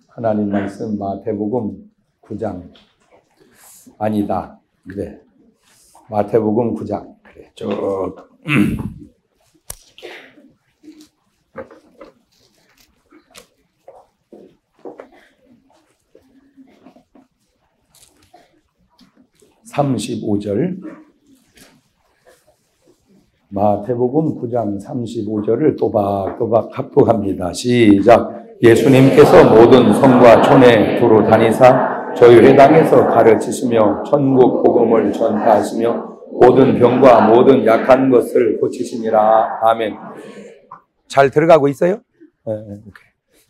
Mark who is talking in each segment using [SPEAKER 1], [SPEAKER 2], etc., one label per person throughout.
[SPEAKER 1] 하나님 말씀 마태복음 9장. 아니다. 그래. 마태복음 9장. 그래. 쭉. 35절. 마태복음 9장 35절을 또박또박 합독합니다. 시작. 예수님께서 모든 성과 촌에 두루 다니사 저희 회당에서 가르치시며 천국 복음을 전파하시며 모든 병과 모든 약한 것을 고치시니라. 아멘. 잘 들어가고 있어요?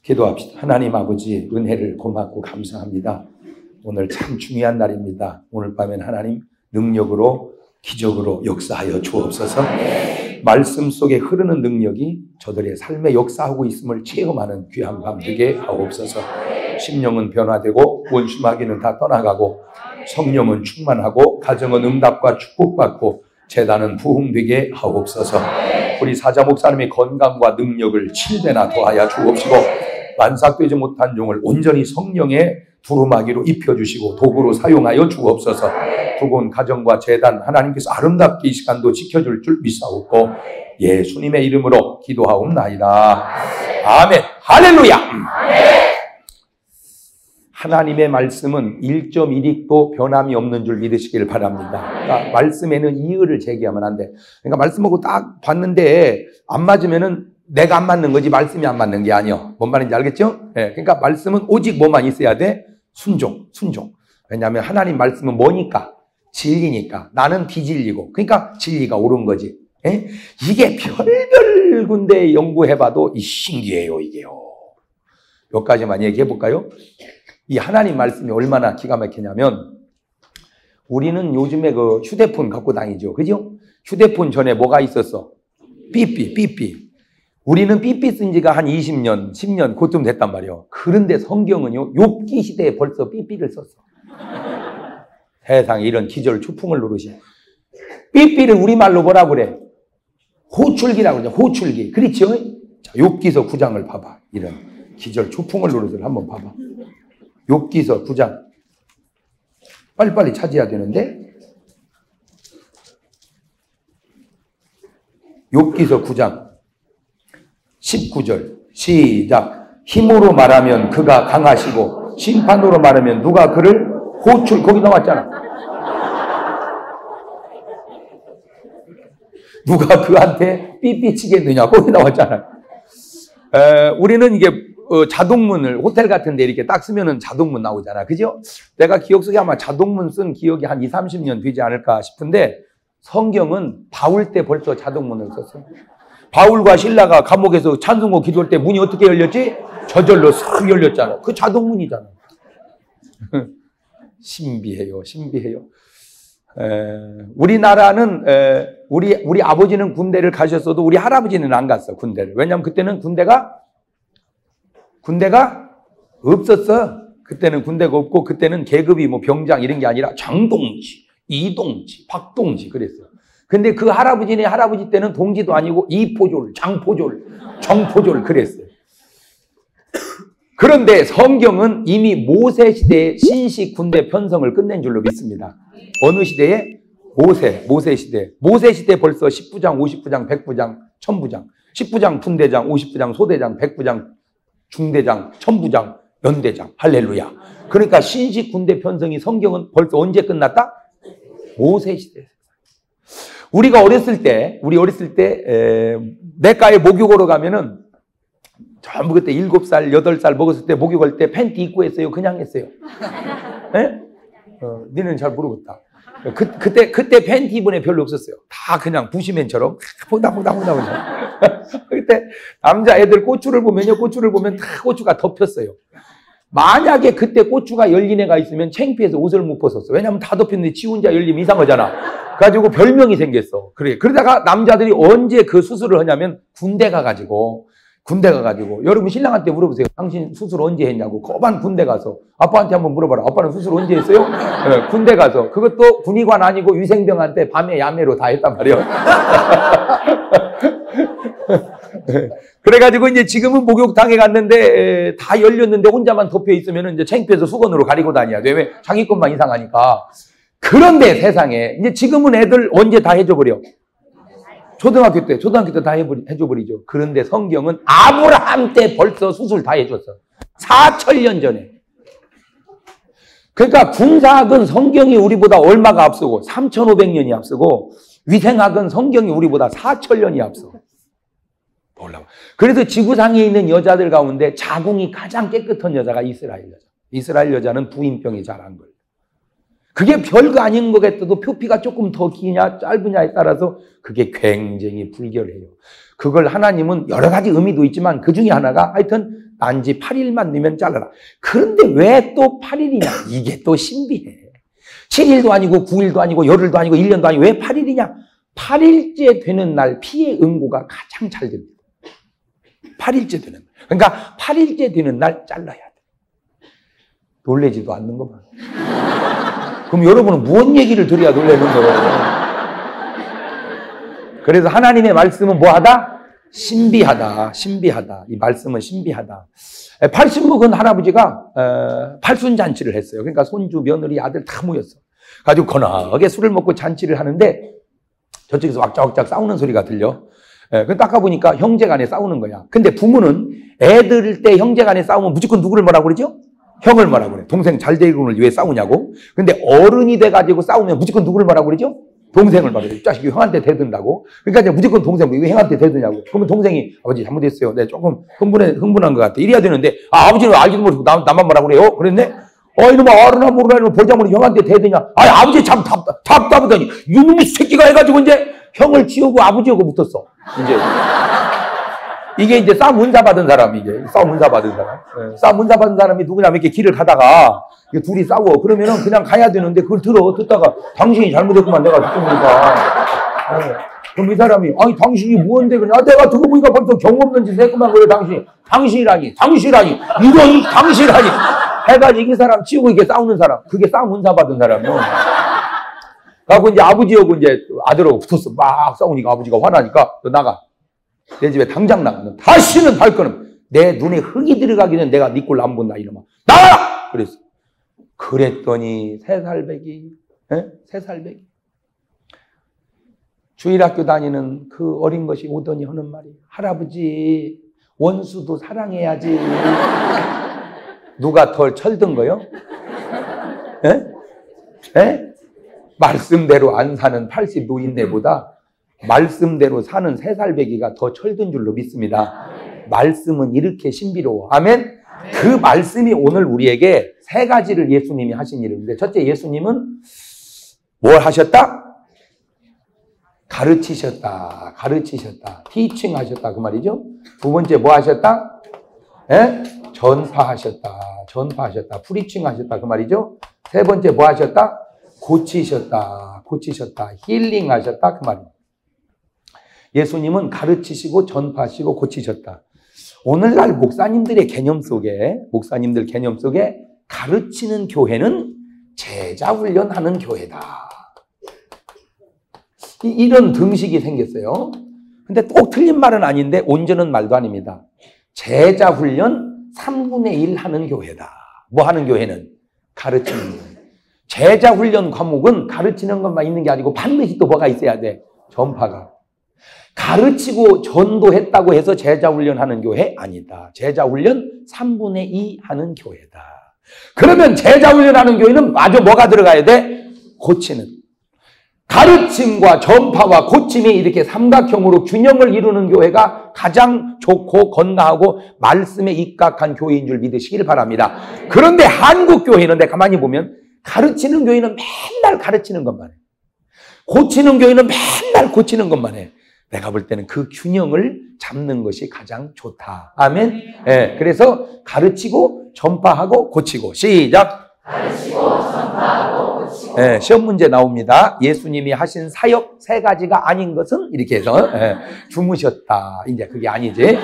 [SPEAKER 1] 기도합시다. 하나님 아버지, 은혜를 고맙고 감사합니다. 오늘 참 중요한 날입니다. 오늘 밤엔 하나님 능력으로 기적으로 역사하여 주옵소서. 말씀 속에 흐르는 능력이 저들의 삶에 역사하고 있음을 체험하는 귀한 밤 되게 하옵소서. 심령은 변화되고 원수마귀는 다 떠나가고 성령은 충만하고 가정은 응답과 축복받고 재단은 부흥되게 하옵소서. 우리 사자 목사님의 건강과 능력을 7배나 더하여 주옵시고 만삭되지 못한 종을 온전히 성령의 두루마기로 입혀주시고 도구로 사용하여 주옵소서. 두고온 가정과 재단 하나님께서 아름답게 이 시간도 지켜줄 줄 믿사옵고 예수님의 이름으로 기도하옵나이다. 아멘. 할렐루야. 하나님의 말씀은 1.1익도 변함이 없는 줄 믿으시길 바랍니다. 그러니까 말씀에는 이의를 제기하면 안 돼. 그러니까 말씀하고 딱 봤는데 안 맞으면은 내가 안 맞는 거지 말씀이 안 맞는 게 아니요. 뭔 말인지 알겠죠? 네, 그러니까 말씀은 오직 뭐만 있어야 돼? 순종. 왜냐하면 하나님 말씀은 뭐니까? 진리니까. 나는 비진리고. 그러니까 진리가 옳은 거지. 예? 이게 별별 군데 연구해봐도 신기해요, 이게요. 여기까지만 얘기해 볼까요? 이 하나님 말씀이 얼마나 기가 막히냐면 우리는 요즘에 그 휴대폰 갖고 다니죠. 그죠? 휴대폰 전에 뭐가 있었어? 삐삐. 우리는 삐삐 쓴 지가 한 20년, 10년 그쯤 됐단 말이에요. 그런데 성경은요, 욥기 시대에 벌써 삐삐를 썼어. 세상에 이런 기절 초풍을 누르시. 삐삐를 우리말로 뭐라고 그래? 호출기라고 그러죠. 호출기. 그렇죠? 자, 욥기서 9장을 봐봐. 이런 기절 초풍을 누르들 한번 봐봐. 욥기서 9장. 빨리빨리 찾아야 되는데. 욥기서 9장. 19절 시작. 힘으로 말하면 그가 강하시고 심판으로 말하면 누가 그를 거기 나왔잖아. 누가 그한테 삐삐치겠느냐 거기 나왔잖아. 우리는 이게 자동문을 호텔 같은 데 이렇게 딱 쓰면은 자동문 나오잖아. 그죠? 내가 기억 속에 아마 자동문 쓴 기억이 한 20, 30년 되지 않을까 싶은데 성경은 바울 때 벌써 자동문을 썼어요. 바울과 신라가 감옥에서 찬송곡 기도할 때 문이 어떻게 열렸지? 저절로 싹 열렸잖아. 그 자동문이잖아. 신비해요. 우리나라는 우리 아버지는 군대를 가셨어도 우리 할아버지는 안 갔어, 군대를. 왜냐면 그때는 군대가 없었어. 그때는 군대가 없고 그때는 계급이 뭐 병장 이런 게 아니라 장동지, 이동지, 박동지 그랬어. 근데 그 할아버지네 할아버지 때는 동지도 아니고 이포졸, 장포졸, 정포졸 그랬어요. 그런데 성경은 이미 모세 시대에 신식 군대 편성을 끝낸 줄로 믿습니다. 어느 시대에? 모세 시대. 모세 시대 벌써 10부장, 50부장, 100부장, 1000부장, 10부장 분대장, 50부장 소대장, 100부장 중대장, 1000부장 연대장. 할렐루야. 그러니까 신식 군대 편성이 성경은 벌써 언제 끝났다? 모세 시대. 우리가 어렸을 때 내과에 목욕하러 가면은 전부 그때 7살, 8살 먹었을 때 목욕할 때 팬티 입고 했어요? 그냥 했어요? 예? 니는 잘 모르겠다. 그때 팬티 입은 애 별로 없었어요. 다 그냥 부시맨처럼 퐁당퐁당. 그때 남자애들 고추를 보면 다 고추가 덮였어요. 만약에 그때 고추가 열린 애가 있으면 창피해서 옷을 못 벗었어. 왜냐면 다 덮였는데 지 혼자 열리면 이상하잖아. 그래가지고 별명이 생겼어. 그래. 그러다가 남자들이 언제 그 수술을 하냐면 군대 가가지고 여러분 신랑한테 물어보세요. 당신 수술 언제 했냐고. 거반 군대 가서. 아빠한테 한번 물어봐라. 아빠는 수술 언제 했어요? 네, 군대 가서. 그것도 군의관 아니고 위생병한테 밤에 야매로 다 했단 말이에요. 그래가지고 이제 지금은 목욕탕에 갔는데 다 열렸는데 혼자만 덮여 있으면 이제 창피해서 수건으로 가리고 다녀야 돼. 왜? 자기 것만 이상하니까. 그런데 세상에 이제 지금은 애들 언제 다 해줘버려? 초등학교 때 다 해줘버리죠. 그런데 성경은 아브라함 때 벌써 수술 다 해줬어. 4,000년 전에. 그러니까 군사학은 성경이 우리보다 얼마가 앞서고 3,500년이 앞서고 위생학은 성경이 우리보다 4,000년이 앞서. 몰라. 그래서 지구상에 있는 여자들 가운데 자궁이 가장 깨끗한 여자가 이스라엘 여자. 이스라엘 여자는 부인병이 잘 안 걸려. 그게 별거 아닌 것 같아도 표피가 조금 더 기냐 짧으냐에 따라서 그게 굉장히 불결해요. 그걸 하나님은 여러 가지 의미도 있지만 그 중에 하나가 하여튼 난지 8일만 넣으면 잘라라. 그런데 왜 또 8일이냐? 이게 또 신비해. 7일도 아니고 9일도 아니고 열흘도 아니고 1년도 아니고 왜 8일이냐? 8일째 되는 날 피의 응고가 가장 잘 됩니다. 8일째 되는 날. 그러니까 8일째 되는 날 잘라야 돼. 놀래지도 않는 것만. 그럼 여러분은 무슨 얘기를 들어야 놀라는 거예요? 그래서 하나님의 말씀은 뭐하다? 신비하다. 신비하다. 이 말씀은 신비하다. 80먹은 할아버지가 팔순잔치를 했어요. 그러니까 손주, 며느리, 아들 다 모였어. 가지고 건하게 술을 먹고 잔치를 하는데 저쪽에서 왁짝왁짝 싸우는 소리가 들려. 그 딱 가보니까 형제간에 싸우는 거야. 근데 부모는 애들 때 형제간에 싸우면 무조건 누구를 뭐라고 그러죠? 형을 뭐라고 그래. 동생 잘 되기를 왜 싸우냐고. 근데 어른이 돼가지고 싸우면 무조건 누구를 뭐라고 그러죠? 동생을 뭐라고 그래. 자식이 형한테 대든다고. 그러니까 이제 무조건 동생, 왜 형한테 대드냐고. 그러면 동생이 아버지 잘못했어요. 네, 조금 흥분한 것 같아. 이래야 되는데 아버지는 알지도 모르고 나만 뭐라고 그래요? 그랬네? 이놈아 어른아 모르나 이놈아 보자모니 형한테 대드냐. 아버지 참 답답하다니. 이놈의 새끼가 해가지고 이제 형을 지우고 아버지하고 붙었어. 이게 이제 싸움 문사 받은 사람이 싸움 문사 받은 사람. 싸움 문사 받은 사람이 누구냐면 이렇게 길을 가다가 둘이 싸워. 그러면은 그냥 가야 되는데 그걸 듣다가 당신이 잘못했구만 내가 듣고 보니까. 그럼 이 사람이 아니 당신이 뭔데 그냥 내가 듣고 보니까 벌써 경 없는 짓 했구만 그래 당신이라니 이런 당신이라니 해가지고 이 사람 치우고 이렇게 싸우는 사람. 그게 싸움 문사 받은 사람이요. 그리고 이제 아버지하고 이제 아들하고 붙었어. 막 싸우니까 아버지가 화나니까 너 나가. 내 집에 당장 나가. 다시는 발걸음. 내 눈에 흙이 들어가기 전에 내가 네 꼴 안 본다 이놈아. 나가라! 그랬어. 그랬더니 3살배기. 3살배기. 주일학교 다니는 그 어린 것이 오더니 하는 말이 할아버지 원수도 사랑해야지. 누가 덜 철든 거요? 말씀대로 안 사는 80 노인네보다 말씀대로 사는 3살배기가 더 철든 줄로 믿습니다. 말씀은 이렇게 신비로워. 아멘? 그 말씀이 오늘 우리에게 3가지를 예수님이 하신 일인데 첫째 예수님은 뭘 하셨다? 가르치셨다. 티칭 하셨다. 그 말이죠. 두 번째 뭐 하셨다? 전파하셨다. 프리칭 하셨다. 그 말이죠. 세 번째 뭐 하셨다? 고치셨다. 힐링 하셨다. 그 말입니다. 예수님은 가르치시고 전파하시고 고치셨다. 오늘날 목사님들 개념 속에 가르치는 교회는 제자 훈련하는 교회다. 이런 등식이 생겼어요. 근데 꼭 틀린 말은 아닌데 온전한 말도 아닙니다. 제자 훈련 3분의 1 하는 교회다. 뭐 하는 교회는? 가르치는 교회. 제자 훈련 과목은 가르치는 것만 있는 게 아니고 반드시 또 뭐가 있어야 돼? 전파가. 가르치고 전도했다고 해서 제자 훈련하는 교회 아니다. 제자 훈련 3분의 2 하는 교회다. 그러면 제자 훈련하는 교회는 마저 뭐가 들어가야 돼? 고치는. 가르침과 전파와 고침이 이렇게 삼각형으로 균형을 이루는 교회가 가장 좋고 건강하고 말씀에 입각한 교회인 줄 믿으시길 바랍니다. 그런데 한국 교회는 가만히 보면 가르치는 교회는 맨날 가르치는 것만 해. 고치는 교회는 맨날 고치는 것만 해. 내가 볼 때는 그 균형을 잡는 것이 가장 좋다. 아멘? 그래서 가르치고 전파하고 고치고. 시작! 가르치고 전파하고 고치고. 시험 문제 나옵니다. 예수님이 하신 사역 3가지가 아닌 것은 이렇게 해서 주무셨다. 이제 그게 아니지.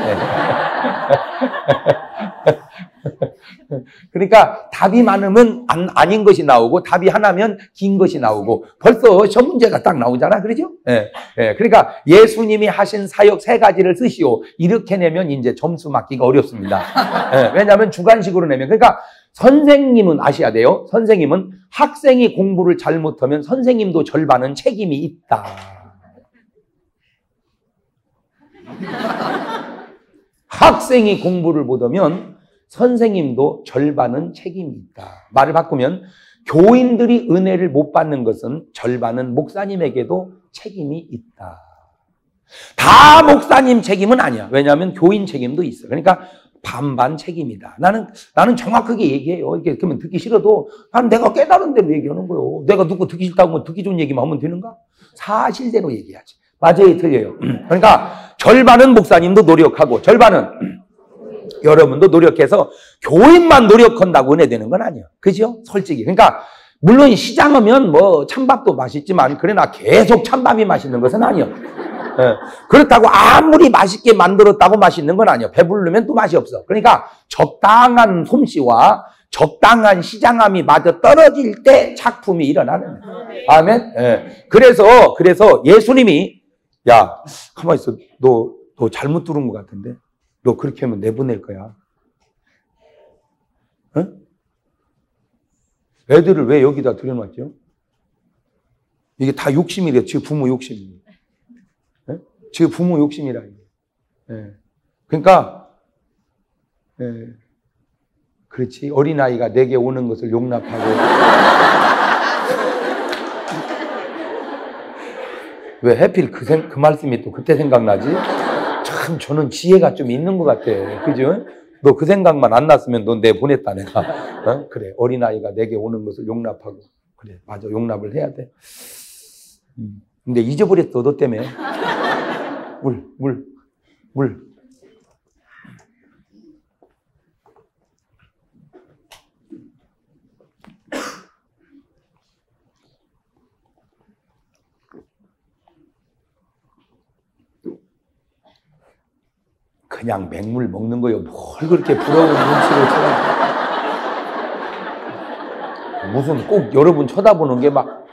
[SPEAKER 1] 그러니까 답이 많으면 아닌 것이 나오고 답이 하나면 긴 것이 나오고 벌써 시험 문제가 딱 나오잖아. 그러죠? 예. 예. 그러니까 예수님이 하신 사역 3가지를 쓰시오. 이렇게 내면 이제 점수 맞기가 어렵습니다. 예. 왜냐하면 주관식으로 내면. 그러니까 선생님은 아셔야 돼요. 선생님은 학생이 공부를 잘못하면 선생님도 절반은 책임이 있다. 학생이 공부를 못하면 선생님도 절반은 책임이 있다. 말을 바꾸면 교인들이 은혜를 못 받는 것은 절반은 목사님에게도 책임이 있다. 다 목사님 책임은 아니야. 왜냐하면 교인 책임도 있어. 그러니까 반반 책임이다. 나는 정확하게 얘기해요. 이렇게 그러면 듣기 싫어도 나는 내가 깨달은 대로 얘기하는 거예요. 내가 누구 듣기 싫다고 하면 듣기 좋은 얘기만 하면 되는가? 사실대로 얘기하지. 맞아요, 틀려요. 그러니까 절반은 목사님도 노력하고 절반은 여러분도 노력해서 교인만 노력한다고 은혜 되는 건 아니에요. 그죠? 솔직히. 그러니까 물론 시장하면 뭐 찬밥도 맛있지만 그러나 계속 찬밥이 맛있는 것은 아니에요. 예. 그렇다고 아무리 맛있게 만들었다고 맛있는 건 아니에요. 배부르면 또 맛이 없어. 그러니까 적당한 솜씨와 적당한 시장함이 맞아 떨어질 때 작품이 일어나는 거예요. 아멘. 예. 그래서 예수님이 야, 가만히 있어. 너 잘못 들은 것 같은데. 너 그렇게 하면 내보낼 거야. 어? 애들을 왜 여기다 들여놨죠? 이게 다 욕심이래요. 지 부모 욕심이에요. 지 부모 욕심이라. 예. 그러니까, 예. 그렇지. 어린아이가 내게 오는 것을 용납하고. 왜 하필 그 말씀이 또 그때 생각나지? 참 저는 지혜가 좀 있는 것 같아. 그죠? 너 그 생각만 안 났으면 넌 내 보냈다 내가. 어? 그래. 어린아이가 내게 오는 것을 용납하고. 그래. 맞아. 용납을 해야 돼. 근데 잊어버렸어. 너 때문에. 물. 그냥 맹물 먹는 거요. 뭘 그렇게 부러운 눈치를 쳐다. 무슨 꼭 여러분 쳐다보는 게 막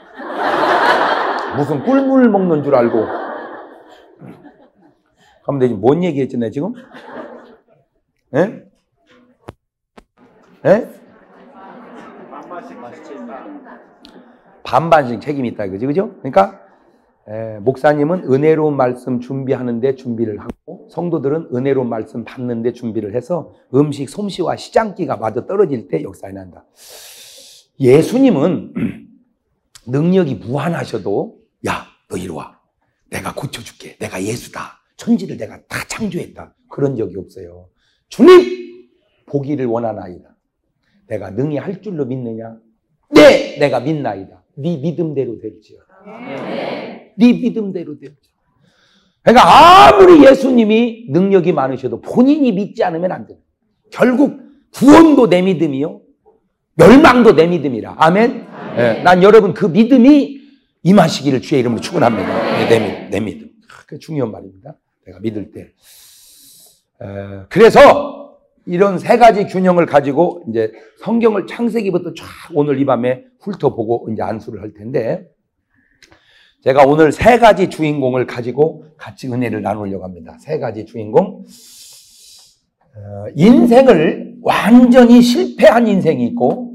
[SPEAKER 1] 무슨 꿀물 먹는 줄 알고. 그럼 내가 뭔 얘기했지 내 지금? 예? 예? 반반씩 책임이 있다 이거지, 그죠? 그러니까 목사님은 은혜로운 말씀 준비하는데 준비를 하고 성도들은 은혜로운 말씀 받는데 준비를 해서 음식 솜씨와 시장기가 맞아 떨어질 때 역사에 난다. 예수님은 능력이 무한하셔도 야, 너 이리 와. 내가 고쳐줄게. 내가 예수다. 천지를 내가 다 창조했다. 그런 적이 없어요. 주님! 보기를 원하나이다. 내가 능히 할 줄로 믿느냐? 네! 내가 믿나이다. 네 믿음대로 될지어다. 네 믿음대로 될지어다. 그러니까 아무리 예수님이 능력이 많으셔도 본인이 믿지 않으면 안 돼요. 결국 구원도 내 믿음이요. 멸망도 내 믿음이라. 아멘? 네, 난 여러분 그 믿음이 임하시기를 주의 이름으로 축원합니다. 내 믿음. 그 중요한 말입니다. 내가 믿을 때. 그래서 이런 3가지 균형을 가지고 이제 성경을 창세기부터 쫙 오늘 이 밤에 훑어보고 이제 안수를 할 텐데 제가 오늘 3가지 주인공을 가지고 같이 은혜를 나누려고 합니다. 3가지 주인공. 인생을 완전히 실패한 인생이 있고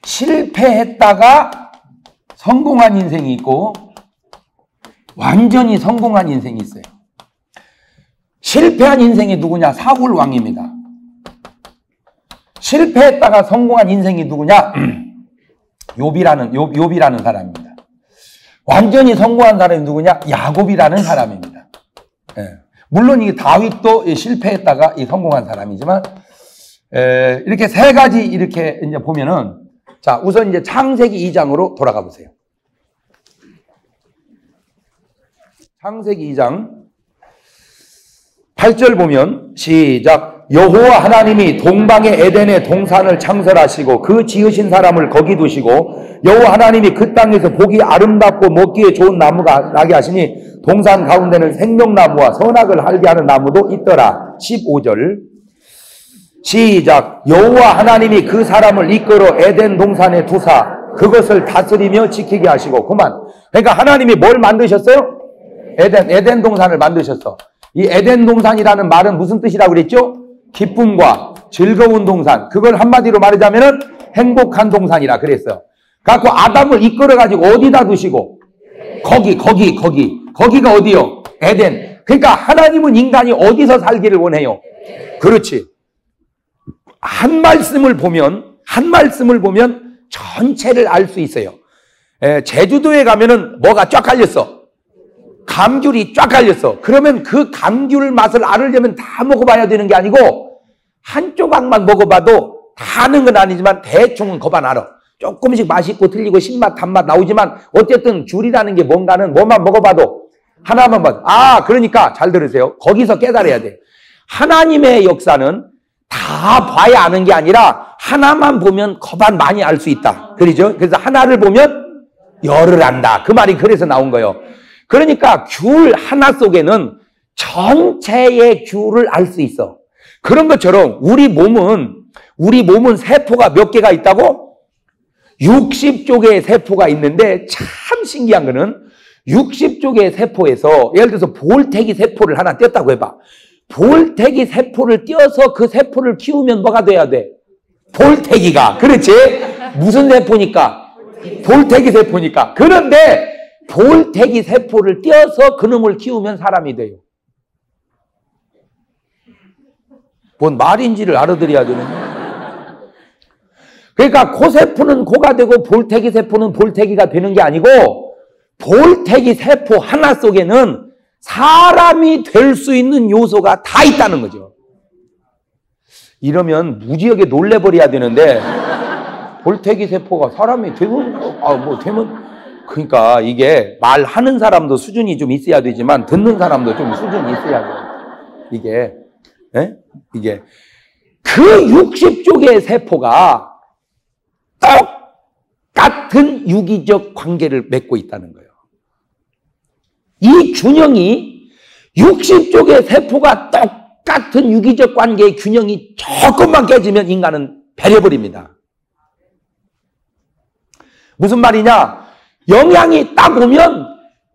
[SPEAKER 1] 실패했다가 성공한 인생이 있고 완전히 성공한 인생이 있어요. 실패한 인생이 누구냐? 사울 왕입니다. 실패했다가 성공한 인생이 누구냐? 욥이라는 사람입니다. 완전히 성공한 사람이 누구냐? 야곱이라는 사람입니다. 예. 물론 이 다윗도 실패했다가 성공한 사람이지만 이렇게 3가지 이렇게 이제 보면은 자, 우선 이제 창세기 2장으로 돌아가 보세요. 창세기 2장 8절 보면 시작. 여호와 하나님이 동방의 에덴의 동산을 창설하시고 그 지으신 사람을 거기 두시고 여호와 하나님이 그 땅에서 보기 아름답고 먹기에 좋은 나무가 나게 하시니 동산 가운데는 생명나무와 선악을 알게 하는 나무도 있더라. 15절 시작. 여호와 하나님이 그 사람을 이끌어 에덴 동산에 두사 그것을 다스리며 지키게 하시고. 그만. 그러니까 하나님이 뭘 만드셨어요? 에덴 동산을 만드셨어. 이 에덴 동산이라는 말은 무슨 뜻이라고 그랬죠? 기쁨과 즐거운 동산. 그걸 한마디로 말하자면은 행복한 동산이라 그랬어요. 갖고 아담을 이끌어가지고 어디다 두시고? 거기가 어디요? 에덴. 그러니까 하나님은 인간이 어디서 살기를 원해요? 그렇지. 한 말씀을 보면 전체를 알 수 있어요. 제주도에 가면은 뭐가 쫙 깔렸어. 감귤이 쫙 깔렸어. 그러면 그 감귤 맛을 알으려면 다 먹어봐야 되는 게 아니고 한 조각만 먹어봐도 다 아는 건 아니지만 대충은 거반 알아. 조금씩 맛있고 틀리고 신맛, 단맛 나오지만 어쨌든 귤이라는 게 뭔가는 뭐만 먹어봐도 하나만 봐도. 그러니까 잘 들으세요. 거기서 깨달아야 돼. 하나님의 역사는 다 봐야 아는 게 아니라 하나만 보면 거반 많이 알 수 있다. 그러죠? 그래서 하나를 보면 열을 안다. 그 말이 그래서 나온 거예요. 그러니까 귤 하나 속에는 전체의 귤을 알 수 있어. 그런 것처럼 우리 몸은 세포가 몇 개가 있다고? 60조 개의 세포가 있는데 참 신기한 거는 60조 개의 세포에서 예를 들어서 볼태기 세포를 하나 떼었다고 해봐. 볼태기 세포를 떼어서 그 세포를 키우면 뭐가 돼야 돼? 볼태기가. 그렇지? 무슨 세포니까? 볼태기 세포니까. 그런데 볼태기 세포를 떼어서 그놈을 키우면 사람이 돼요. 뭔 말인지를 알아들어야 되는 거예요. 그러니까 고세포는 고가 되고 볼태기 세포는 볼태기가 되는 게 아니고 볼태기 세포 하나 속에는 사람이 될 수 있는 요소가 다 있다는 거죠. 이러면 무지하게 놀래버려야 되는데 볼태기 세포가 사람이 되면 그러니까 이게 말하는 사람도 수준이 좀 있어야 되지만 듣는 사람도 좀 수준이 있어야 돼요. 이게 그 60조 개의 세포가 똑같은 유기적 관계를 맺고 있다는 거예요. 이 균형이 60조 개의 세포가 똑같은 유기적 관계의 균형이 조금만 깨지면 인간은 배려버립니다. 무슨 말이냐? 영양이 딱 오면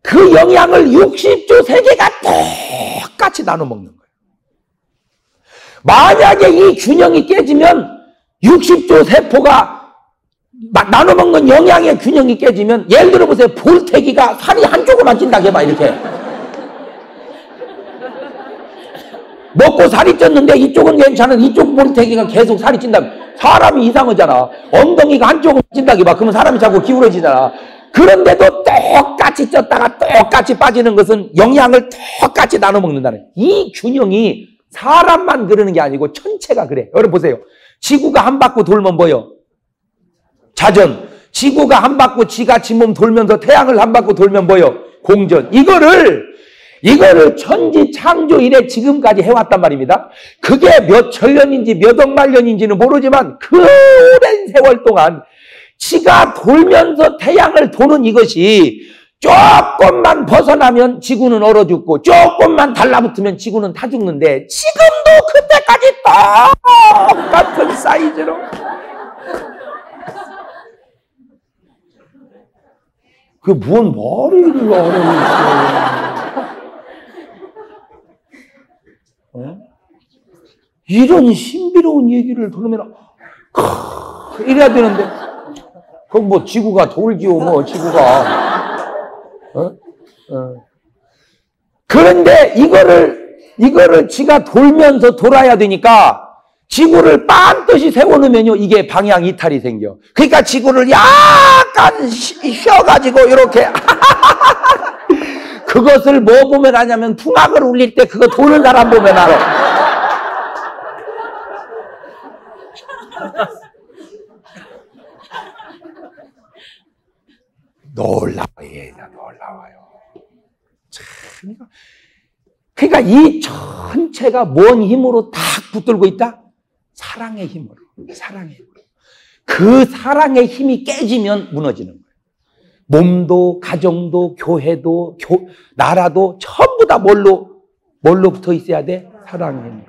[SPEAKER 1] 그 영양을 60조 세계가 똑같이 나눠 먹는 거예요. 만약에 이 균형이 깨지면 60조 세포가 나눠 먹는 영양의 균형이 깨지면 예를 들어 보세요. 볼태기가 살이 한쪽으로만 찐다고 해봐. 이렇게 먹고 살이 쪘는데 이쪽은 괜찮은 이쪽 볼태기가 계속 살이 찐다. 사람이 이상하잖아. 엉덩이가 한쪽으로 찐다고 해봐. 그러면 사람이 자꾸 기울어지잖아. 그런데도 똑같이 쪘다가 똑같이 빠지는 것은 영양을 똑같이 나눠 먹는다는 거예요. 이 균형이 사람만 그러는 게 아니고 전체가 그래. 여러분 보세요. 지구가 한 바퀴 돌면 뭐요? 자전. 지구가 한 바퀴 지가 지몸 돌면서 태양을 한 바퀴 돌면 뭐요? 공전. 이거를 천지 창조 이래 지금까지 해왔단 말입니다. 그게 몇 천년인지 몇 억만 년인지는 모르지만 그 오랜 세월 동안 지가 돌면서 태양을 도는 이것이 조금만 벗어나면 지구는 얼어 죽고 조금만 달라붙으면 지구는 타 죽는데 지금도 그때까지 똑같은 사이즈로 그 뭔 머리를 이런 신비로운 얘기를 들으면 이래야 되는데 그럼 뭐 지구가 돌지요 뭐 지구가 그런데 이거를 지가 돌면서 돌아야 되니까 지구를 빤듯이 세워놓으면요 이게 방향 이탈이 생겨. 그러니까 지구를 약간 쉬어가지고 이렇게 그것을 뭐 보면 아냐면 풍악을 울릴 때 그거 도는 사람 보면 알아. 놀라워요. 참. 그러니까 이 전체가 뭔 힘으로 딱 붙들고 있다? 사랑의 힘으로. 그 사랑의 힘이 깨지면 무너지는 거예요. 몸도, 가정도, 교회도, 나라도 전부 다 뭘로 붙어 있어야 돼? 사랑의 힘으로.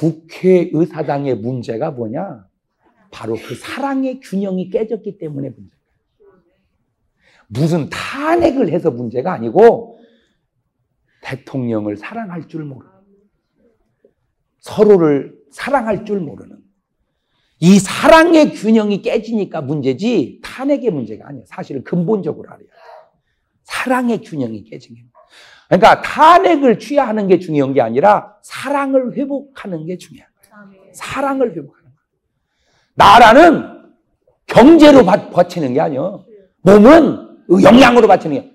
[SPEAKER 1] 국회의사당의 문제가 뭐냐? 바로 그 사랑의 균형이 깨졌기 때문에 문제다. 무슨 탄핵을 해서 문제가 아니고 대통령을 사랑할 줄 모르는, 서로를 사랑할 줄 모르는 이 사랑의 균형이 깨지니까 문제지 탄핵의 문제가 아니에요. 사실은 근본적으로 알아야 돼요. 사랑의 균형이 깨진 게. 그러니까 탄핵을 취하는 게 중요한 게 아니라 사랑을 회복하는 게 중요한 거예요. 사랑을 회복하는 거예요. 나라는 경제로 바치는 게 아니에요. 몸은 영양으로 바치는 게,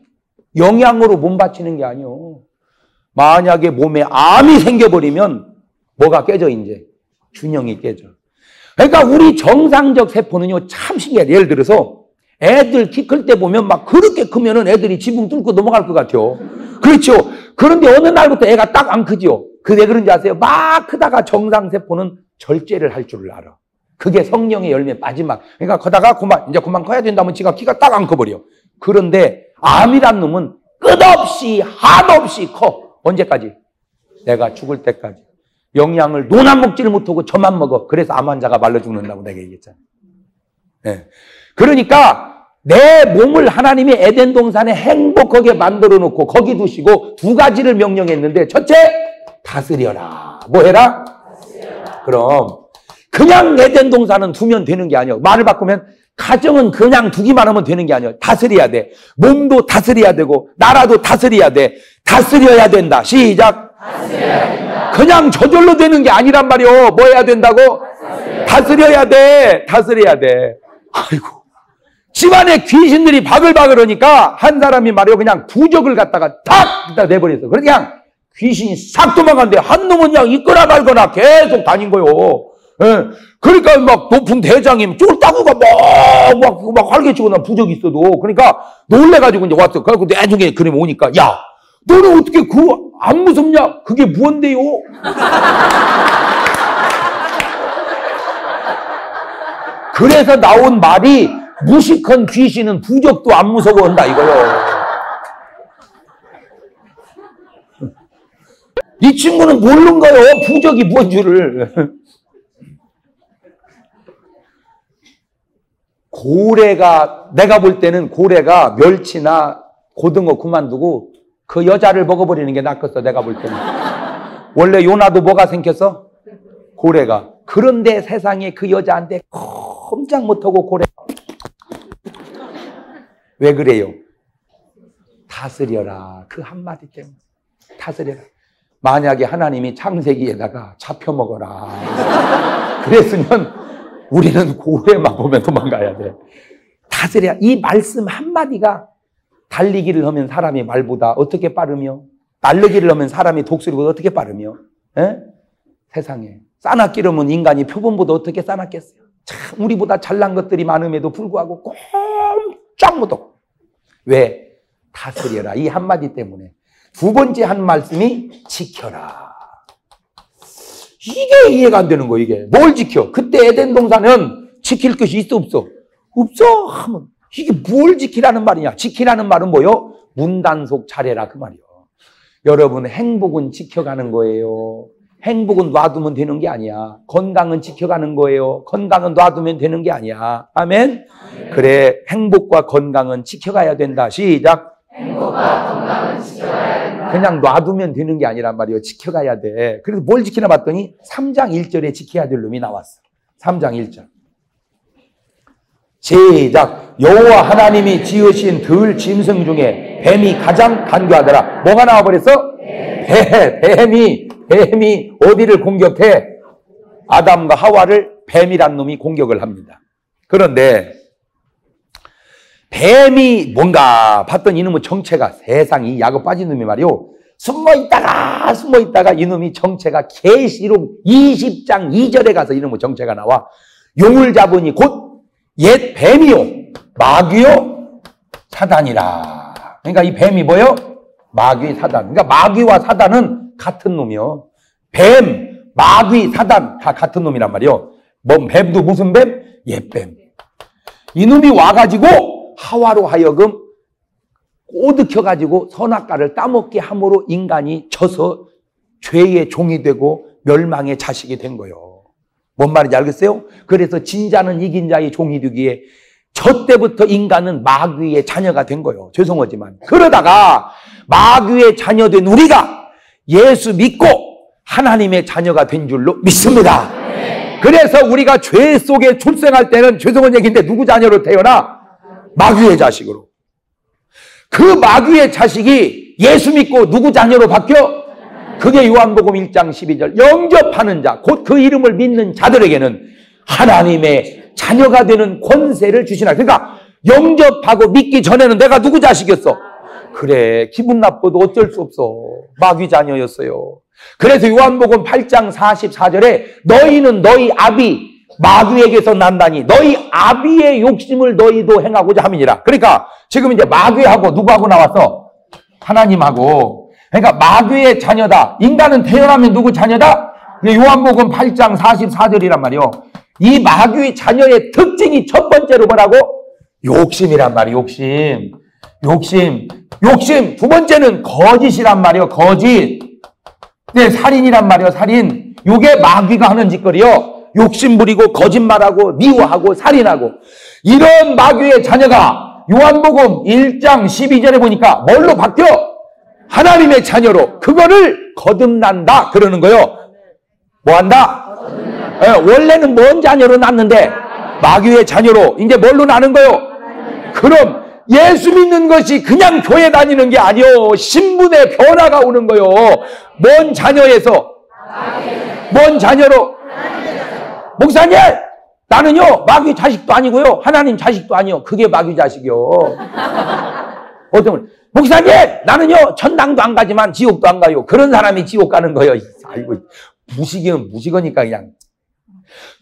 [SPEAKER 1] 영양으로 몸 바치는 게 아니에요. 만약에 몸에 암이 생겨버리면 뭐가 깨져, 이제? 균형이 깨져. 그러니까 우리 정상적 세포는요, 참 신기해요. 예를 들어서 애들 키 클 때 보면 막 그렇게 크면은 애들이 지붕 뚫고 넘어갈 것 같아요. 그렇죠. 그런데 어느 날부터 애가 딱 안 크죠. 그게 그런지 아세요? 막 크다가 정상 세포는 절제를 할 줄을 알아. 그게 성령의 열매 마지막. 그러니까 커다가 이제 그만 커야 된다면 지가 키가 딱 안 커버려. 그런데 암이란 놈은 끝없이 한없이 커. 언제까지? 내가 죽을 때까지. 영양을 논한 먹지를 못하고 저만 먹어. 그래서 암 환자가 말라 죽는다고 내가 얘기했잖아. 네. 그러니까 내 몸을 하나님이 에덴 동산에 행복하게 만들어 놓고 거기 두시고 두 가지를 명령했는데, 첫째, 다스려라. 뭐 해라? 다스려라. 그럼 그냥 에덴 동산은 두면 되는 게 아니야. 말을 바꾸면 가정은 그냥 두기만 하면 되는 게 아니야. 다스려야 돼. 몸도 다스려야 되고 나라도 다스려야 돼. 다스려야 된다. 시작. 다스려야 된다. 그냥 저절로 되는 게 아니란 말이요. 뭐 해야 된다고? 다스려야 돼. 다스려야 돼. 아이고. 집안에 귀신들이 바글바글 하니까 한 사람이 말이요. 그냥 부적을 갖다가 탁 내버렸어. 그냥 귀신이 싹 도망간대. 한 놈은 그냥 있거나 말거나 계속 다닌 거요. 예. 그러니까 막 높은 대장님 쫄따구가 막 활개치고 난 부적이 있어도, 그러니까 놀래가지고 이제 왔어. 그래갖고 나중에 그림 오니까, 야, 너는 어떻게 안 무섭냐? 그게 무언데요? 그래서 나온 말이 무식한 귀신은 부적도 안 무서워한다 이거요. 이 친구는 모르는 거요. 부적이 뭔 줄을. 고래가, 내가 볼 때는 고래가 멸치나 고등어 그만두고 그 여자를 먹어버리는 게 낫겠어. 내가 볼 때는. 원래 요나도 뭐가 생겼어? 고래가. 그런데 세상에 그 여자한테 꼼짝 못하고 고래가. 왜 그래요? 다스려라. 그 한마디 때문에. 다스려라. 만약에 하나님이 창세기에다가 잡혀 먹어라 그랬으면 우리는 고래만 보면 도망가야 돼. 다스려야. 이 말씀 한마디가 달리기를 하면 사람이 말보다 어떻게 빠르며, 날르기를 하면 사람이 독수리보다 어떻게 빠르며, 에? 세상에 싸납기름은 인간이 표본보다 어떻게 싸납겠어요. 참 우리보다 잘난 것들이 많음에도 불구하고 꼼짝 못하고. 왜? 다스려라. 이 한마디 때문에. 두 번째 한 말씀이 지켜라. 이게 이해가 안 되는 거. 이게 뭘 지켜? 그때 에덴 동산은 지킬 것이 있어 없어? 없어 하면 이게 뭘 지키라는 말이냐? 지키라는 말은 뭐요? 문단속 차례라 그 말이요. 여러분, 행복은 지켜가는 거예요. 행복은 놔두면 되는 게 아니야. 건강은 지켜가는 거예요. 건강은 놔두면 되는 게 아니야. 아멘? 그래, 행복과 건강은 지켜가야 된다. 시작. 행복과 건강은 지켜가야 된다. 그냥 놔두면 되는 게 아니란 말이에요. 지켜가야 돼. 그래서 뭘 지키나 봤더니 3장 1절에 지켜야 될 놈이 나왔어. 3장 1절. 시작. 여호와 하나님이 지으신 들 짐승 중에 뱀이 가장 간교하더라. 뭐가 나와버렸어? 뱀이 어디를 공격해? 아담과 하와를 뱀이란 놈이 공격을 합니다. 그런데 뱀이 뭔가 봤더니 이놈의 정체가, 세상이 약어 빠진 놈이 말이요, 숨어있다가 이놈이 정체가 계시록 20장 2절에 가서 이놈의 정체가 나와. 용을 잡으니 곧 옛 뱀이요 마귀요 사단이라. 그러니까 이 뱀이 뭐요? 마귀 사단. 그러니까 마귀와 사단은 같은 놈이요. 뱀, 마귀, 사단 다 같은 놈이란 말이요. 뭐 뱀도 무슨 뱀? 옛뱀. 이놈이 와가지고 하와로 하여금 꼬드켜가지고 선악과를 따먹게 함으로 인간이 져서 죄의 종이 되고 멸망의 자식이 된 거예요. 뭔 말인지 알겠어요? 그래서 진자는 이긴 자의 종이 되기에 저 때부터 인간은 마귀의 자녀가 된 거예요. 죄송하지만. 그러다가 마귀의 자녀된 우리가 예수 믿고 하나님의 자녀가 된 줄로 믿습니다. 그래서 우리가 죄 속에 출생할 때는 죄송한 얘기인데 누구 자녀로 태어나? 마귀의 자식으로. 그 마귀의 자식이 예수 믿고 누구 자녀로 바뀌어? 그게 요한복음 1장 12절. 영접하는 자, 곧 그 이름을 믿는 자들에게는 하나님의 자녀가 되는 권세를 주시나. 그러니까 영접하고 믿기 전에는 내가 누구 자식이었어? 그래, 기분 나빠도 어쩔 수 없어. 마귀 자녀였어요. 그래서 요한복음 8장 44절에 너희는 너희 아비 마귀에게서 난다니 너희 아비의 욕심을 너희도 행하고자 함이니라. 그러니까 지금 이제 마귀하고 누구하고 나왔어? 하나님하고. 그러니까 마귀의 자녀다. 인간은 태어나면 누구 자녀다? 요한복음 8장 44절이란 말이요. 이 마귀의 자녀의 특징이 첫 번째로 뭐라고? 욕심이란 말이에요. 욕심. 두 번째는 거짓이란 말이에요. 거짓. 네, 살인이란 말이에요. 살인. 요게 마귀가 하는 짓거리요. 욕심 부리고 거짓말하고 미워하고 살인하고. 이런 마귀의 자녀가 요한복음 1장 12절에 보니까 뭘로 바뀌어? 하나님의 자녀로. 그거를 거듭난다 그러는 거예요. 뭐 한다? 원래는 뭔 자녀로 낳는데 마귀의 자녀로 이제 뭘로 나는 거예요? 그럼 예수 믿는 것이 그냥 교회 다니는 게 아니요. 신분의 변화가 오는 거예요. 뭔 자녀에서? 뭔 자녀로? 목사님! 나는요, 마귀 자식도 아니고요. 하나님 자식도 아니요. 그게 마귀 자식이요. 어떤 분, 목사님! 나는요, 천당도 안 가지만 지옥도 안 가요. 그런 사람이 지옥 가는 거예요. 아이고, 무식이니까 그냥.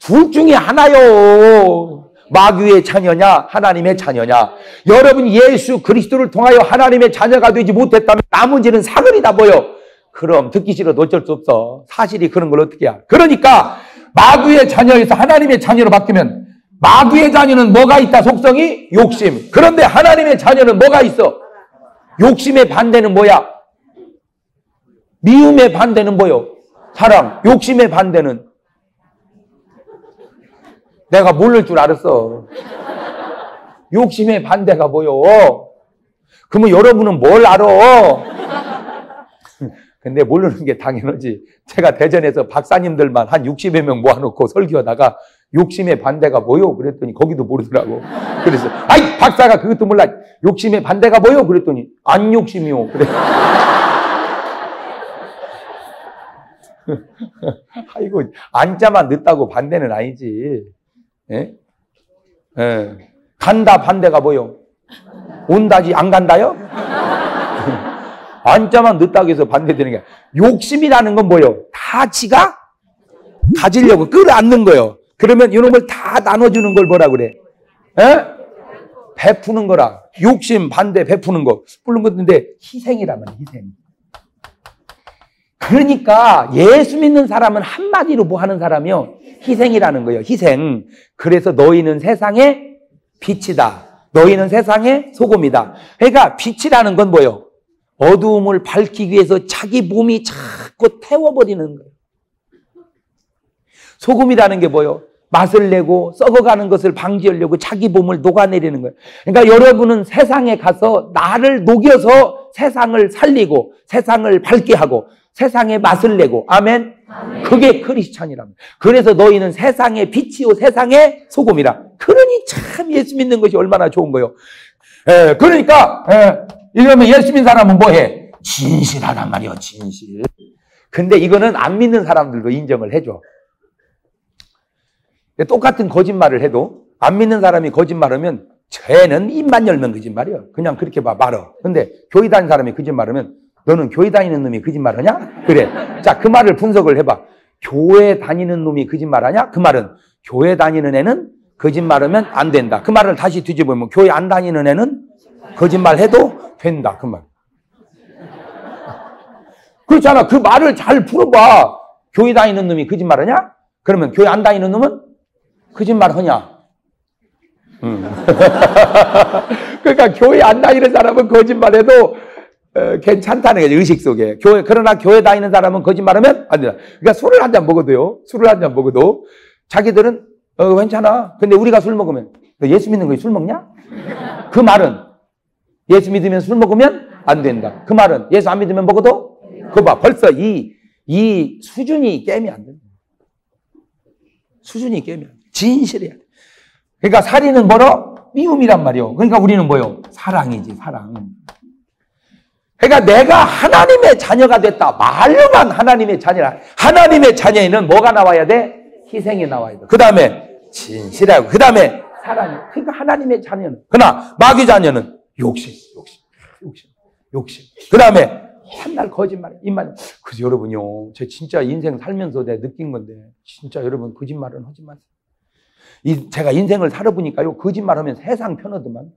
[SPEAKER 1] 둘 중에 하나요. 마귀의 자녀냐, 하나님의 자녀냐. 여러분 예수 그리스도를 통하여 하나님의 자녀가 되지 못했다면 나머지는 사글이다 보여. 그럼 듣기 싫어도 어쩔 수 없어. 사실이 그런 걸 어떻게 해. 그러니까 마귀의 자녀에서 하나님의 자녀로 바뀌면 마귀의 자녀는 뭐가 있다? 속성이 욕심. 그런데 하나님의 자녀는 뭐가 있어? 욕심의 반대는 뭐야? 미움의 반대는 뭐요? 사랑. 욕심의 반대는 내가 모를 줄 알았어. 욕심의 반대가 뭐요? 그러면 여러분은 뭘 알아? 근데 모르는 게 당연하지. 제가 대전에서 박사님들만 한 60여 명 모아놓고 설교하다가 욕심의 반대가 뭐요? 그랬더니 거기도 모르더라고. 그래서 아이 박사가 그것도 몰라. 욕심의 반대가 뭐요? 그랬더니 안 욕심이요. 그래. 아이고 안자만 늦다고 반대는 아니지. 예? 예. 간다 반대가 뭐요? 온다지 안 간다요? 안자만 늦다고 해서 반대되는 게 욕심이라는 건 뭐요? 다 지가 가지려고 끌어안는 거예요. 그러면 이놈을 다 나눠주는 걸 뭐라 그래? 예? 베푸는 거라. 욕심 반대 베푸는 거. 물론 근데 희생이란 말이야. 희생. 그러니까 예수 믿는 사람은 한마디로 뭐 하는 사람이요? 희생이라는 거예요. 희생. 그래서 너희는 세상의 빛이다. 너희는 세상의 소금이다. 그러니까 빛이라는 건 뭐예요? 어두움을 밝히기 위해서 자기 몸이 자꾸 태워버리는 거예요. 소금이라는 게 뭐예요? 맛을 내고 썩어가는 것을 방지하려고 자기 몸을 녹아내리는 거예요. 그러니까 여러분은 세상에 가서 나를 녹여서 세상을 살리고 세상을 밝게 하고 세상에 맛을 내고 아멘? 아멘. 그게 크리스찬이랍니다. 그래서 너희는 세상의 빛이요 세상의 소금이라. 그러니 참 예수 믿는 것이 얼마나 좋은 거예요. 그러니까 이러면 예수 믿는 사람은 뭐해? 진실하단 말이에요. 진실. 근데 이거는 안 믿는 사람들도 인정을 해줘. 똑같은 거짓말을 해도 안 믿는 사람이 거짓말하면 쟤는 입만 열면 거짓말이에요. 그냥 그렇게 말어. 근데 교회 다니는 사람이 거짓말하면 너는 교회 다니는 놈이 거짓말하냐? 그래. 자, 그 말을 분석을 해봐. 교회 다니는 놈이 거짓말하냐? 그 말은 교회 다니는 애는 거짓말하면 안 된다. 그 말을 다시 뒤집으면 교회 안 다니는 애는 거짓말해도 된다. 그 말. 그렇잖아. 그 말을 잘 풀어봐. 교회 다니는 놈이 거짓말하냐? 그러면 교회 안 다니는 놈은 거짓말하냐? 그러니까 교회 안 다니는 사람은 거짓말해도 괜찮다는 거죠. 의식 속에. 그러나 교회 다니는 사람은 거짓말하면 안 된다. 그러니까 술을 한 잔 먹어도요. 술을 한 잔 먹어도 자기들은 괜찮아. 근데 우리가 술 먹으면 너 예수 믿는 거에 술 먹냐? 그 말은 예수 믿으면 술 먹으면 안 된다. 그 말은 예수 안 믿으면 먹어도? 그거 봐. 벌써 이 수준이 깨면 안 된다. 수준이 깨면 안 돼. 진실해야 돼. 그러니까 살인은 뭐로? 미움이란 말이요. 그러니까 우리는 뭐요? 사랑이지, 사랑. 그러니까 내가 하나님의 자녀가 됐다. 말로만 하나님의 자녀라. 하나님의 자녀에는 뭐가 나와야 돼? 희생이 나와야 돼. 그 다음에 진실하고, 그 다음에 사랑이. 그러니까 하나님의 자녀는. 그러나 마귀 자녀는 욕심. 그 다음에 한날 거짓말. 입만. 그래서 여러분요, 제 진짜 인생 살면서 내가 느낀 건데, 진짜 여러분 거짓말은 하지 마세요. 제가 인생을 살아보니까요, 거짓말하면 세상 편하더만.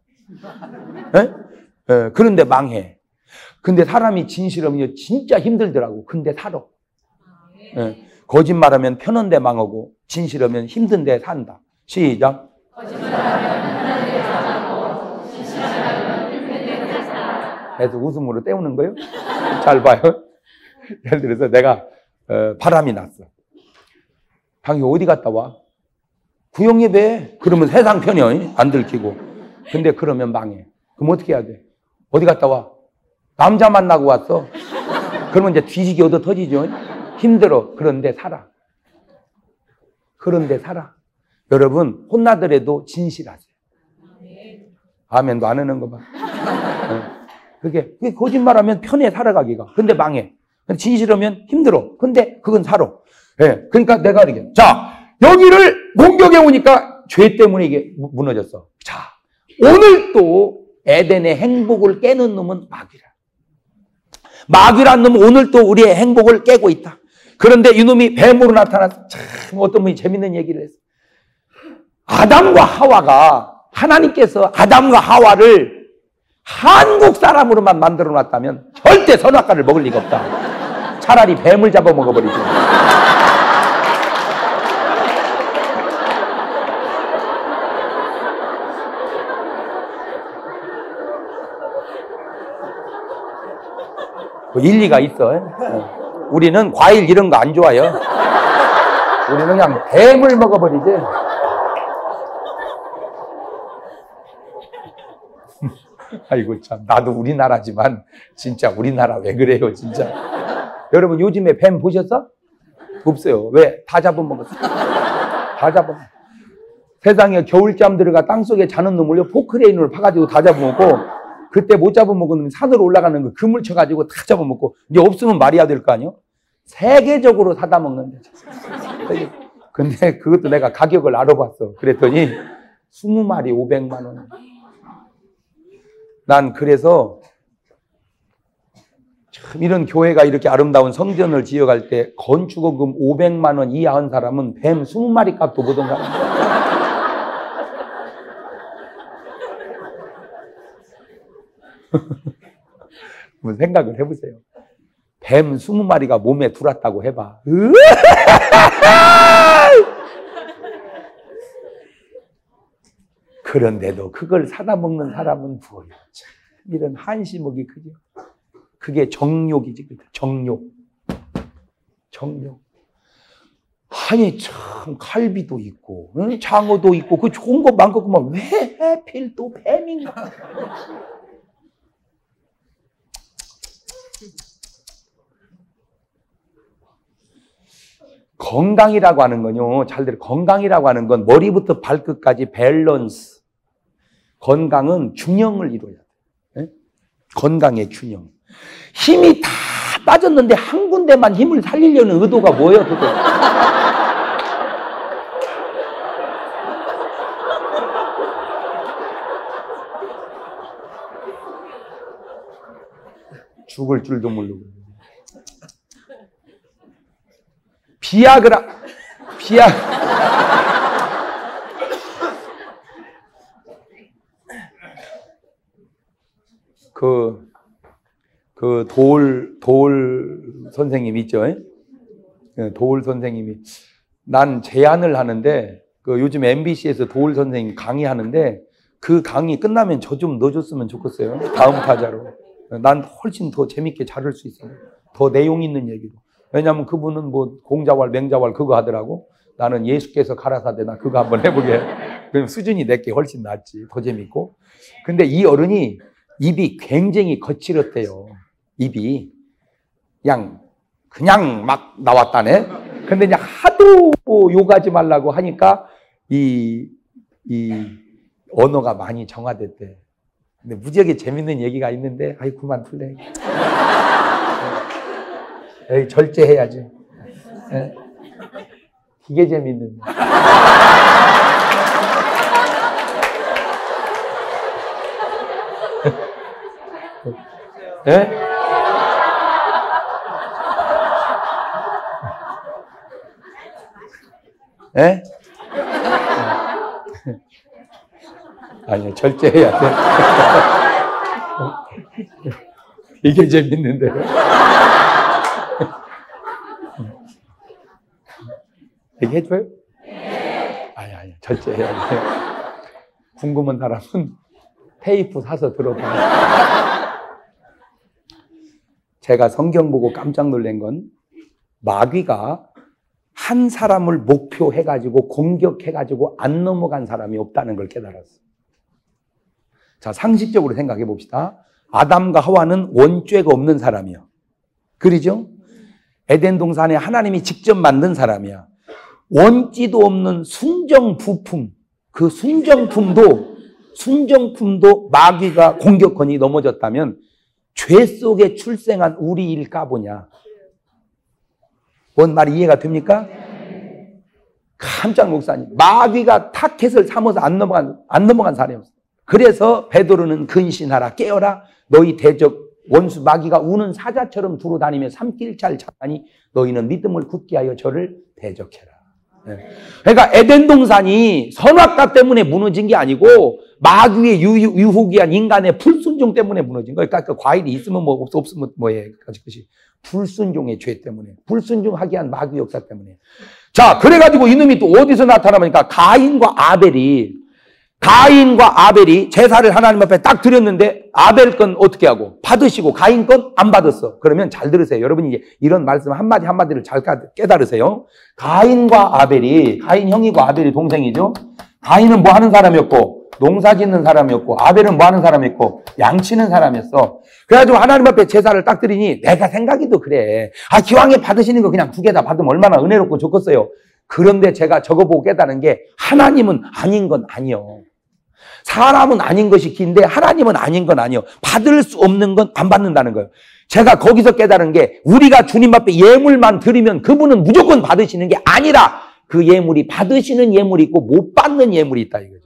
[SPEAKER 1] 그런데 망해. 근데 사람이 진실하면 진짜 힘들더라고. 근데 살아. 거짓말하면 편한데 망하고, 진실하면 힘든데 산다. 시작. 그래서 웃음으로 때우는 거예요? 잘 봐요. 예를 들어서 내가 바람이 났어. 당연히 어디 갔다 와? 구역예배. 그러면 세상 편이야. 안 들키고. 근데 그러면 망해. 그럼 어떻게 해야 돼? 어디 갔다 와? 남자 만나고 왔어. 그러면 이제 뒤지기 얻어 터지죠. 힘들어. 그런데 살아. 여러분 혼나더라도 진실하세요. 아멘도 안 하는 거 봐. 그게 거짓말하면 편해 살아가기가. 근데 망해. 진실하면 힘들어. 근데 그건 살아. 그러니까 내가 이렇게. 자, 여기를 공격해 오니까 죄 때문에 이게 무너졌어. 자, 오늘 또 에덴의 행복을 깨는 놈은 마귀라. 마귀란 놈은 오늘 또 우리의 행복을 깨고 있다. 그런데 이놈이 뱀으로 나타났어. 참 어떤 분이 재밌는 얘기를 했어. 아담과 하와가 하나님께서 아담과 하와를 한국 사람으로만 만들어 놨다면 절대 선악과를 먹을 리가 없다. 차라리 뱀을 잡아 먹어버리죠. 일리가 있어. 우리는 과일 이런 거 안 좋아해요. 우리는 그냥 뱀을 먹어버리지. 아이고 참, 나도 우리나라지만 진짜 우리나라 왜 그래요 진짜. 여러분 요즘에 뱀 보셨어? 없어요. 왜? 다 잡아먹었어. 다 잡아먹었어. 세상에 겨울잠 들어가 땅속에 자는 놈을요 포크레인으로 파가지고 다 잡아먹고, 그때 못 잡아먹으면 산으로 올라가는 거 그물 쳐가지고 다 잡아먹고, 이제 없으면 말이야 될 거 아니요? 세계적으로 사다 먹는데. 근데 그것도 내가 가격을 알아봤어. 그랬더니 20마리 500만 원. 난 그래서 참 이런 교회가 이렇게 아름다운 성전을 지어갈 때 건축원금 500만 원 이하한 사람은 뱀 20마리 값도 보던 사람. 한번 생각을 해보세요. 뱀 20마리가 몸에 들어왔다고 해봐. 그런데도 그걸 사다 먹는 사람은 부어요. 이런 한시먹이 크죠. 그게 정욕이지. 정욕. 아니 참 갈비도 있고 장어도 있고 그 좋은 거 많겠구만. 왜 하필 또 뱀인가? 건강이라고 하는 건요, 잘 들어. 건강이라고 하는 건 머리부터 발끝까지 밸런스. 건강은 균형을 이루어야 돼. 건강의 균형. 힘이 다 빠졌는데 한 군데만 힘을 살리려는 의도가 뭐예요, 그거? 죽을 줄도 모르고. 비아그라. 도울 선생님 있죠? 도울 선생님이, 난 제안을 하는데, 요즘 MBC에서 도울 선생님 강의하는데, 그 강의 끝나면 저 좀 넣어줬으면 좋겠어요. 다음 타자로. 난 훨씬 더 재밌게 잘할 수 있어. 더 내용 있는 얘기로. 왜냐하면 그분은 뭐 공자왈, 맹자왈 그거 하더라고. 나는 예수께서 가라사대 나 그거 한번 해보게. 그럼 수준이 내게 훨씬 낫지. 더 재밌고. 근데 이 어른이 입이 굉장히 거칠었대요. 입이. 그냥 막 나왔다네. 근데 이제 하도 욕하지 말라고 하니까 이 언어가 많이 정화됐대. 근데 무지하게 재밌는 얘기가 있는데, 아이, 그만 풀래. 에이, 절제해야지. 에? 되게 재밌는데. 에? 에? 아니요, 절제해야 돼. 이게 재밌는데. 얘기해줘요? 아니, 절제해야 돼. 궁금한 사람은 테이프 사서 들어봐. 제가 성경 보고 깜짝 놀란 건 마귀가 한 사람을 목표해가지고 공격해가지고 안 넘어간 사람이 없다는 걸 깨달았어. 자, 상식적으로 생각해 봅시다. 아담과 하와는 원죄가 없는 사람이야. 그러죠? 에덴 동산에 하나님이 직접 만든 사람이야. 원죄도 없는 순정 부품, 그 순정품도 마귀가 공격권이 넘어졌다면 죄 속에 출생한 우리일 까보냐. 뭔 말이 이해가 됩니까? 깜짝 목사님, 마귀가 타켓을 삼아서 안 넘어간 사람이 없어. 그래서 베드로는 근신하라, 깨어라. 너희 대적 원수 마귀가 우는 사자처럼 두루 다니며 삼킬잘 자니 너희는 믿음을 굳게 하여 저를 대적해라. 그러니까 에덴 동산이 선악과 때문에 무너진 게 아니고 마귀의 유혹이한 인간의 불순종 때문에 무너진 거예요. 그러니까 그 과일이 있으면 뭐 없으면 뭐해. 그것이 불순종의 죄 때문에, 불순종하게 한 마귀 역사 때문에. 자, 그래가지고 이놈이 또 어디서 나타나니까 가인과 아벨이 제사를 하나님 앞에 딱 드렸는데 아벨 건 어떻게 하고 받으시고 가인 건 안 받았어. 그러면 잘 들으세요. 여러분이 이제 이런 말씀 한마디 한마디를 잘 깨달으세요. 가인 형이고 아벨이 동생이죠. 가인은 뭐 하는 사람이었고 농사 짓는 사람이었고 아벨은 뭐 하는 사람이었고 양치는 사람이었어. 그래가지고 하나님 앞에 제사를 딱 드리니 내가 생각해도 그래. 기왕에 받으시는 거 그냥 두 개 다 받으면 얼마나 은혜롭고 좋겠어요. 그런데 제가 적어보고 깨달은 게 하나님은 아닌 건 아니요. 사람은 아닌 것이 긴데 하나님은 아닌 건 아니요. 받을 수 없는 건 안 받는다는 거예요. 제가 거기서 깨달은 게 우리가 주님 앞에 예물만 드리면 그분은 무조건 받으시는 게 아니라 그 예물이 받으시는 예물이 있고 못 받는 예물이 있다 이거죠.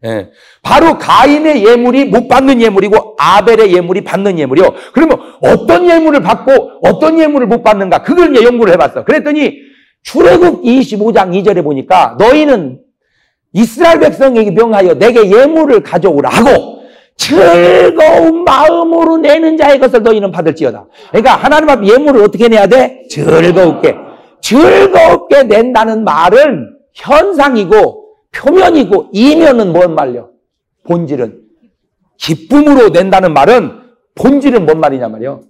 [SPEAKER 1] 예. 바로 가인의 예물이 못 받는 예물이고 아벨의 예물이 받는 예물이요. 그러면 어떤 예물을 받고 어떤 예물을 못 받는가? 그걸 이제 연구를 해봤어. 그랬더니 출애굽 25장 2절에 보니까 너희는 이스라엘 백성에게 명하여 내게 예물을 가져오라 하고 즐거운 마음으로 내는 자의 것을 너희는 받을지어다. 그러니까 하나님 앞에 예물을 어떻게 내야 돼? 즐겁게 낸다는 말은 현상이고 표면이고 이면은 뭔 말이요? 본질은 기쁨으로 낸다는 말은 본질은 뭔 말이냐 말이요?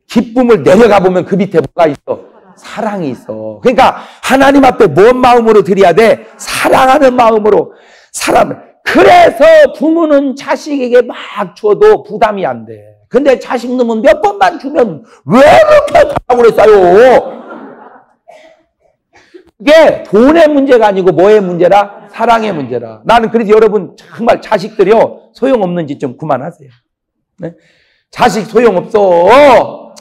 [SPEAKER 1] 기쁨을 내려가 보면 그 밑에 뭐가 있어? 사랑이 있어. 그러니까 하나님 앞에 뭔 마음으로 드려야 돼? 사랑하는 마음으로 그래서 부모는 자식에게 막 줘도 부담이 안 돼. 근데 자식 놈은 몇 번만 주면 왜 그렇게 달라고 그랬어요? 이게 돈의 문제가 아니고 뭐의 문제라? 사랑의 문제라. 나는 그래서 여러분 정말 자식들이요 소용없는 짓 좀 그만하세요. 네? 자식 소용없어.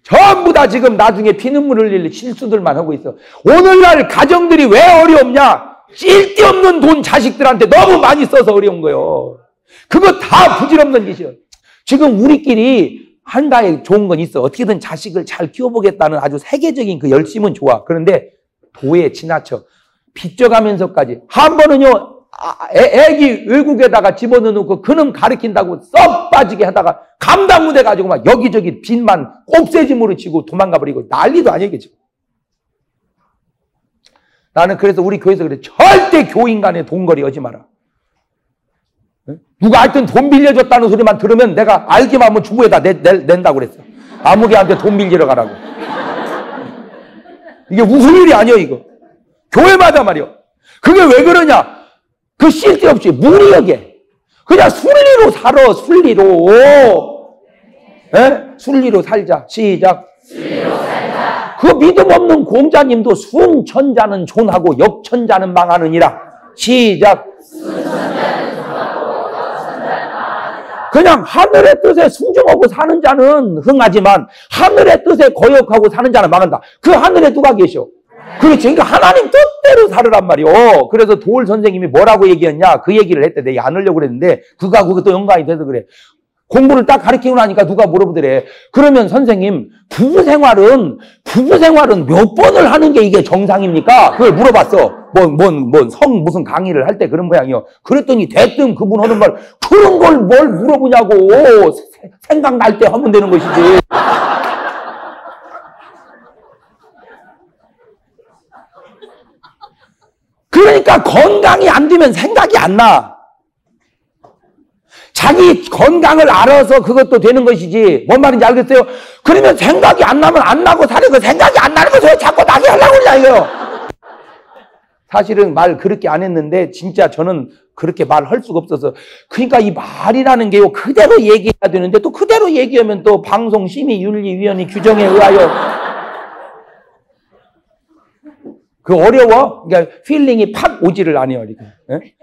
[SPEAKER 1] 전부 다 지금 나중에 피눈물 흘릴 실수들만 하고 있어. 오늘날 가정들이 왜 어려웠냐? 쓸데없는 돈 자식들한테 너무 많이 써서 어려운 거예요. 그거 다 부질없는 짓이에요. 지금 우리끼리 한가에 좋은 건 있어. 어떻게든 자식을 잘 키워보겠다는 아주 세계적인 그 열심은 좋아. 그런데 도에 지나쳐. 빚져가면서까지. 한 번은요, 애기 외국에다가 집어넣고 그놈 가르친다고 썩 빠지게 하다가 감당 못해 가지고 막 여기저기 빚만 곱새짐으로 치고 도망가 버리고 난리도 아니겠죠. 나는 그래서 우리 교회에서 그래. 절대 교인 간에 돈거리 하지 마라. 누가 하여튼 돈 빌려줬다는 소리만 들으면 내가 알기만 하면 주부에다 낸다고 그랬어. 아무개한테 돈 빌리러 가라고. 이게 무슨 일이 아니야, 이거. 교회마다 말이야. 그게 왜 그러냐? 그 쓸데없이 무리하게. 그냥 순리로 살아, 순리로. 예? 순리로 살자. 시작. 순리로 살자. 그 믿음 없는 공자님도 순천자는 존하고 역천자는 망하느니라. 시작. 순천자는 존하고 역천자는 망하느니라. 그냥 하늘의 뜻에 순종하고 사는 자는 흥하지만 하늘의 뜻에 거역하고 사는 자는 망한다. 그 하늘에 누가 계셔? 그렇지. 그러니까 하나님 뜻대로 살으란 말이오. 그래서 도울 선생님이 뭐라고 얘기했냐? 그 얘기를 했대. 내가 안 하려고 그랬는데 그가 그게 또 연관이 돼서 그래. 공부를 딱 가르치고 나니까 누가 물어보더래. 그러면 선생님, 부부 생활은 몇 번을 하는 게 이게 정상입니까? 그걸 물어봤어. 무슨 강의를 할 때 그런 모양이요. 그랬더니 대뜸 그분 하는 말, 그런 걸 뭘 물어보냐고. 생각날 때 하면 되는 것이지. 그러니까 건강이 안 되면 생각이 안 나. 자기 건강을 알아서 그것도 되는 것이지. 뭔 말인지 알겠어요? 그러면 생각이 안 나면 안 나고 사려고 생각이 안 나는 것을 자꾸 나게 하려고 그러냐, 이거. 사실은 말 그렇게 안 했는데 진짜 저는 그렇게 말할 수가 없어서. 그러니까 이 말이라는 게요, 그대로 얘기해야 되는데 또 그대로 얘기하면 또 방송심의윤리위원회 규정에 의하여 그 어려워. 그러니까 필링이 팍 오지를 않아요, 이렇게. 예?